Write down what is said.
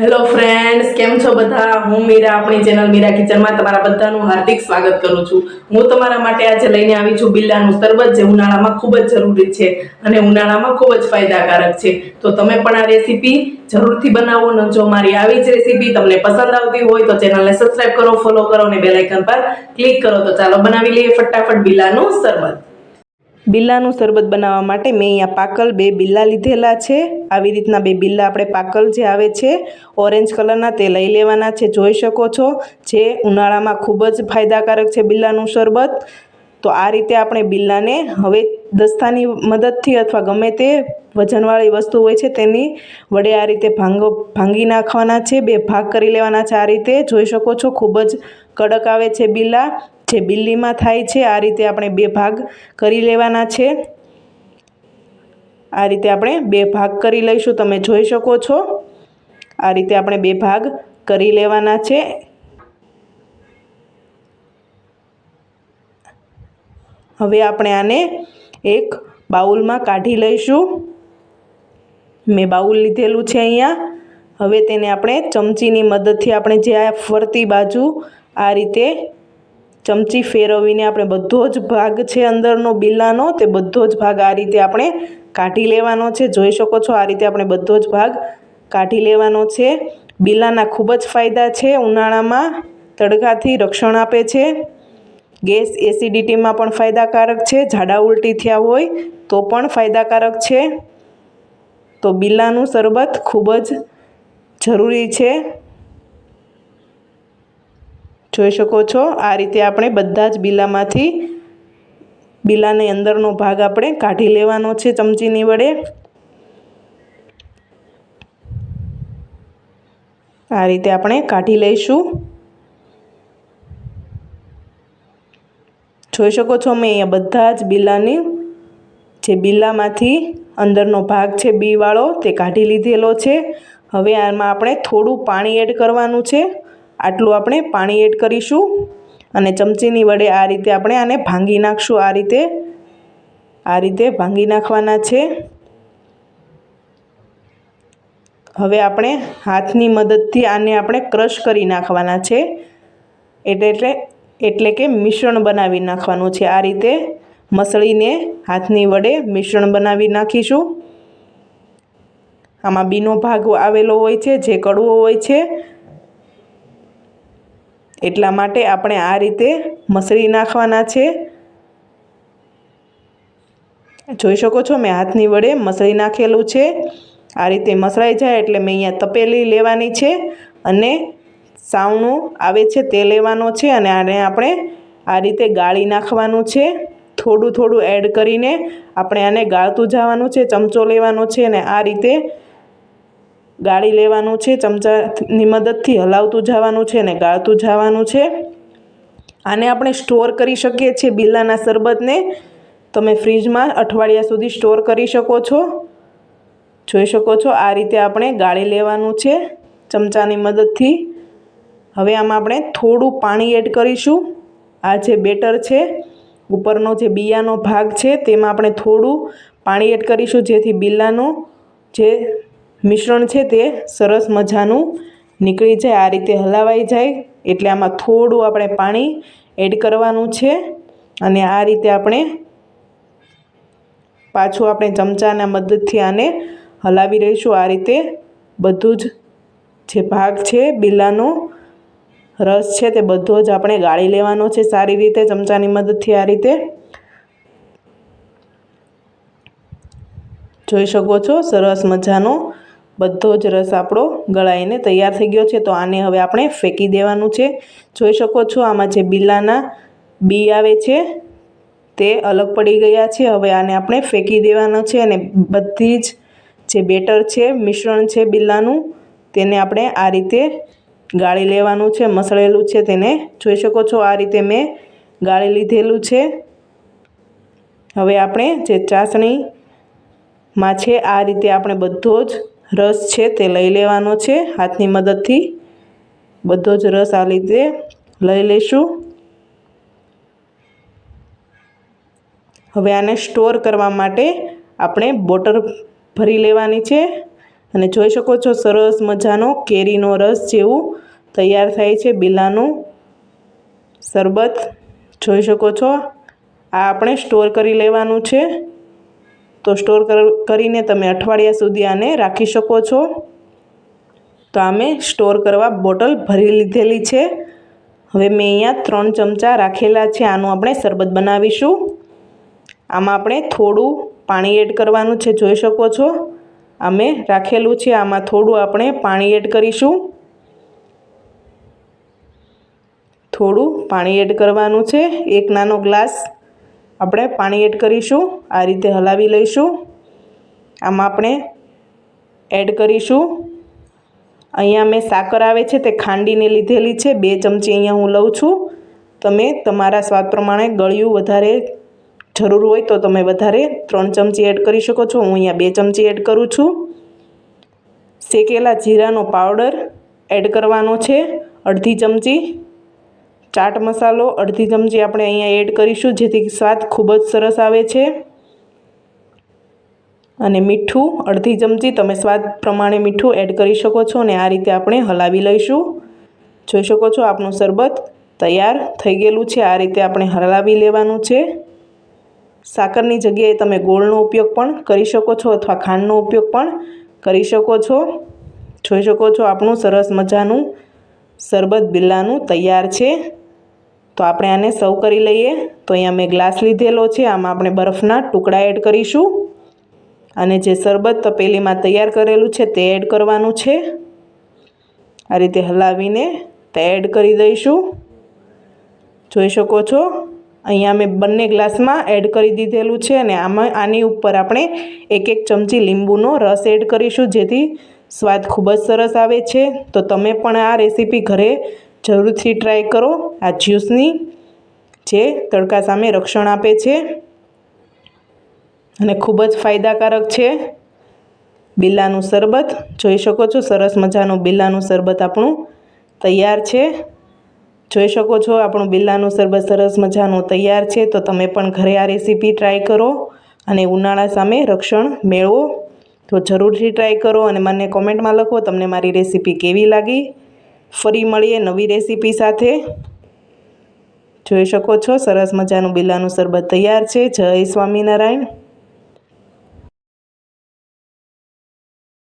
Hello friends, કેમ છો બધા? હું મીરા, આપણી ચેનલ મીરા કિચનમાં તમારા બધાનું હાર્દિક સ્વાગત કરું છું. હું તમારા માટે આજે લઈને આવી છું બિરલાનું શરબત, જે ઉનાળામાં ખૂબ જ જરૂરી છે અને ઉનાળામાં ખૂબ જ ફાયદાકારક છે. તો તમે પણ આ રેસીપી જરૂરથી બનાવો. ને જો મારી આવી જ રેસીપી તમને પસંદ આવતી હોય તો ચેનલને સબસ્ક્રાઇબ કરો, ફોલો કરો અને બેલ આઇકન પર ક્લિક કરો. તો ચાલો બનાવી લઈએ ફટાફટ બિરલાનું શરબત. બિરલાનું શરબત બનાવવા માટે મેં અહીંયા પાકલ 2 બિરલા લીધેલા છે. આવી રીતના 2 બિરલા આપણે પાકલ જે આવે છે ઓરેન્જ કલરના તે લઈ લેવાના છે. જોઈ શકો છો, જે ઉનાળામાં ખૂબ જ ફાયદાકારક છે બિરલાનું શરબત. તો આ રીતે આપણે બિરલાને હવે દસ્તાની મદદથી અથવા ગમે તે વજનવાળી વસ્તુ હોય છે તેની વડે આ રીતે ભાંગી નાખવાના છે. 2 ભાગ કરી લેવાના છે. આ રીતે જોઈ શકો છો, ખૂબ જ કડક આવે છે બિરલા, જે બિલ્લીમાં થાય છે. આ રીતે આપણે 2 ભાગ કરી લેવાના છે. આ રીતે આપણે 2 ભાગ કરી લઈશું. તમે જોઈ શકો છો, આ રીતે આપણે 2 ભાગ કરી લેવાના છે. હવે આપણે આને એક બાઉલમાં કાઢી લઈશું. મેં બાઉલ લીધેલું છે અહીંયા. હવે તેને આપણે ચમચીની મદદથી આપણે જે આ ફરતી બાજુ આ રીતે ચમચી ફેરવીને આપણે બધો જ ભાગ છે અંદરનો બિરલાનો, તે બધો જ ભાગ આ રીતે આપણે કાઢી લેવાનો છે. જોઈ શકો છો, આ રીતે આપણે બધો જ ભાગ કાઢી લેવાનો છે. બિરલાના ખૂબ જ ફાયદા છે. ઉનાળામાં તડકાથી રક્ષણ આપે છે. ગેસ એસિડિટીમાં પણ ફાયદાકારક છે. ઝાડા ઉલટી થયા હોય તો પણ ફાયદાકારક છે. તો બિરલાનું શરબત ખૂબ જ જરૂરી છે. જોઈ શકો છો, આ રીતે આપણે બધા જ બિરલાની અંદરનો ભાગ આપણે કાઢી લેવાનો છે ચમચીની વડે. આ રીતે આપણે કાઢી લઈશું. જોઈ શકો છો, મેં અહીંયા બધા જ જે બિરલામાંથી અંદરનો ભાગ છે બીવાળો, તે કાઢી લીધેલો છે. હવે આમાં આપણે થોડું પાણી એડ કરવાનું છે. આટલું આપણે પાણી એડ કરીશું અને ચમચીની વડે આ રીતે આપણે આને ભાંગી નાખશું. આ રીતે ભાંગી નાખવાના છે. હવે આપણે હાથની મદદથી આને આપણે ક્રશ કરી નાખવાના છે. એટલે કે મિશ્રણ બનાવી નાખવાનું છે. આ રીતે મસળીને હાથની વડે મિશ્રણ બનાવી નાખીશું. આમાં બીનો ભાગ આવેલો હોય છે, જે કડવો હોય છે. એટલા માટે આપણે આ રીતે મસળી નાખવાના છે. જોઈ શકો છો, મેં હાથની વડે મસળી નાખેલું છે. આ રીતે મસળાઈ જાય એટલે મેં અહીંયા તપેલી લેવાની છે અને સાવણું આવે છે તે લેવાનો છે અને આને આપણે આ રીતે ગાળી નાખવાનું છે. થોડું થોડું એડ કરીને આપણે આને ગાળતું જવાનું છે. ચમચો લેવાનો છે અને આ રીતે ગાળી લેવાનું છે. ચમચાની મદદથી હલાવતું જવાનું છે અને ગાળતું જવાનું છે. આને આપણે સ્ટોર કરી શકીએ છીએ. બિરલાના શરબતને તમે ફ્રીજમાં અઠવાડિયા સુધી સ્ટોર કરી શકો છો. જોઈ શકો છો, આ રીતે આપણે ગાળી લેવાનું છે ચમચાની મદદથી. હવે આમાં આપણે થોડું પાણી એડ કરીશું. આ જે બેટર છે, ઉપરનો જે બિયાનો ભાગ છે, તેમાં આપણે થોડું પાણી એડ કરીશું, જેથી બિરલાનું જે મિશ્રણ છે તે સરસ મજાનું નીકળી જાય. આ રીતે હલાવાઈ જાય એટલે આમાં થોડું આપણે પાણી એડ કરવાનું છે અને આ રીતે આપણે પાછું ચમચાના મદદથી આને હલાવી રહીશું. આ રીતે બધું જ જે ભાગ છે બિરલાનો રસ છે તે બધો જ આપણે ગાળી લેવાનો છે સારી રીતે ચમચાની મદદથી. આ રીતે જોઈ શકો છો, સરસ મજાનો બધો જ રસ આપણો ગળાઈને તૈયાર થઈ ગયો છે. તો આને હવે આપણે ફેંકી દેવાનું છે. જોઈ શકો છો, આમાં જે બિરલાના બી આવે છે તે અલગ પડી ગયા છે. હવે આને આપણે ફેંકી દેવાનો છે અને બધી જ જે બેટર છે, મિશ્રણ છે બિરલાનું, તેને આપણે આ રીતે ગાળી લેવાનું છે. મસળેલું છે તેને જોઈ શકો છો, આ રીતે મેં ગાળી લીધેલું છે. હવે આપણે જે ચાસણીમાં છે, આ રીતે આપણે બધો જ રસ છે તે લઈ લેવાનો છે. હાથની મદદથી બધો જ રસ આ રીતે લઈ લઈશું. હવે આને સ્ટોર કરવા માટે આપણે બોટલ ભરી લેવાની છે અને જોઈ શકો છો સરસ મજાનો કેરીનો રસ જેવું તૈયાર થાય છે બિલાનું શરબત। જોઈ શકો છો આ આપણે સ્ટોર કરી લેવાનું છે, તો સ્ટોર કરીને તમે અઠવાડિયા સુધી આને રાખી શકો છો। તો અમે સ્ટોર કરવા બોટલ ભરી લીધેલી છે। હવે મેં અહીંયા 3 ચમચા રાખેલા છે। આનું આપણે શરબત બનાવીશું। આમાં આપણે થોડું પાણી એડ કરવાનું છે। જોઈ શકો છો અમે રાખેલું છે, આમાં થોડું આપણે પાણી એડ કરીશું। થોડું પાણી એડ કરવાનું છે, 1 નાનો ગ્લાસ આપણે પાણી એડ કરીશું। આ રીતે હલાવી લઈશું। આમાં આપણે એડ કરીશું અહીંયા મેં સાકર આવે છે તે ખાંડીને લીધેલી છે, 2 ચમચી અહીંયા હું લઉં છું। તમે તમારા સ્વાદ પ્રમાણે ગળ્યું વધારે જરૂર હોય તો તમે વધારે 3 ચમચી એડ કરી શકો છો। હું અહીંયા 2 ચમચી એડ કરું છું। શેકેલા જીરાનો પાવડર એડ કરવાનો છે, 1/2 ચમચી। ચાટ મસાલો 1/2 ચમચી આપણે અહીંયા એડ કરીશું, જેથી સ્વાદ ખૂબ જ સરસ આવે છે। અને મીઠું 1/2 ચમચી, તમે સ્વાદ પ્રમાણે મીઠું એડ કરી શકો છો। અને આ રીતે આપણે હલાવી લઈશું। જોઈ શકો છો આપણું શરબત તૈયાર થઈ ગયેલું છે। આ રીતે આપણે હલાવી લેવાનું છે। સાકરની જગ્યાએ તમે ગોળનો ઉપયોગ પણ કરી શકો છો અથવા ખાંડનો ઉપયોગ પણ કરી શકો છો। જોઈ શકો છો આપણું સરસ મજાનું શરબત બિલાનું તૈયાર છે। તો આપણે આને સર્વ કરી લઈએ। તો અહીંયા મેં ગ્લાસ લીધેલો છે, આમાં આપણે બરફના ટુકડા એડ કરીશું અને જે શરબત તપેલીમાં તૈયાર કરેલું છે તે એડ કરવાનું છે। આ રીતે હલાવીને તે એડ કરી દઈશું। જોઈ શકો છો અહીંયા મેં બંને ગ્લાસમાં એડ કરી દીધેલું છે અને આની ઉપર આપણે 1-1 ચમચી લીંબુનો રસ એડ કરીશું, જેથી સ્વાદ ખૂબ જ સરસ આવે છે। તો તમે પણ આ રેસીપી ઘરે જરૂરથી ટ્રાય કરો। આ જ્યુસની જે તડકા સામે રક્ષણ આપે છે અને ખૂબ જ ફાયદાકારક છે બિલાનું શરબત। જોઈ શકો છો સરસ મજાનું બિલાનું શરબત આપણું તૈયાર છે। જોઈ શકો છો આપણું બિલાનું શરબત સરસ મજાનું તૈયાર છે। તો તમે પણ ઘરે આ રેસીપી ટ્રાય કરો અને ઉનાળા સામે રક્ષણ મેળવો। તો જરૂરથી ટ્રાય કરો અને મને કોમેન્ટમાં લખો તમને મારી રેસીપી કેવી લાગી। ફરી મળીએ નવી રેસીપી સાથે। જોઈ શકો છો સરસ મજાનું બિલાનું શરબત તૈયાર છે। જય સ્વામિનારાયણ।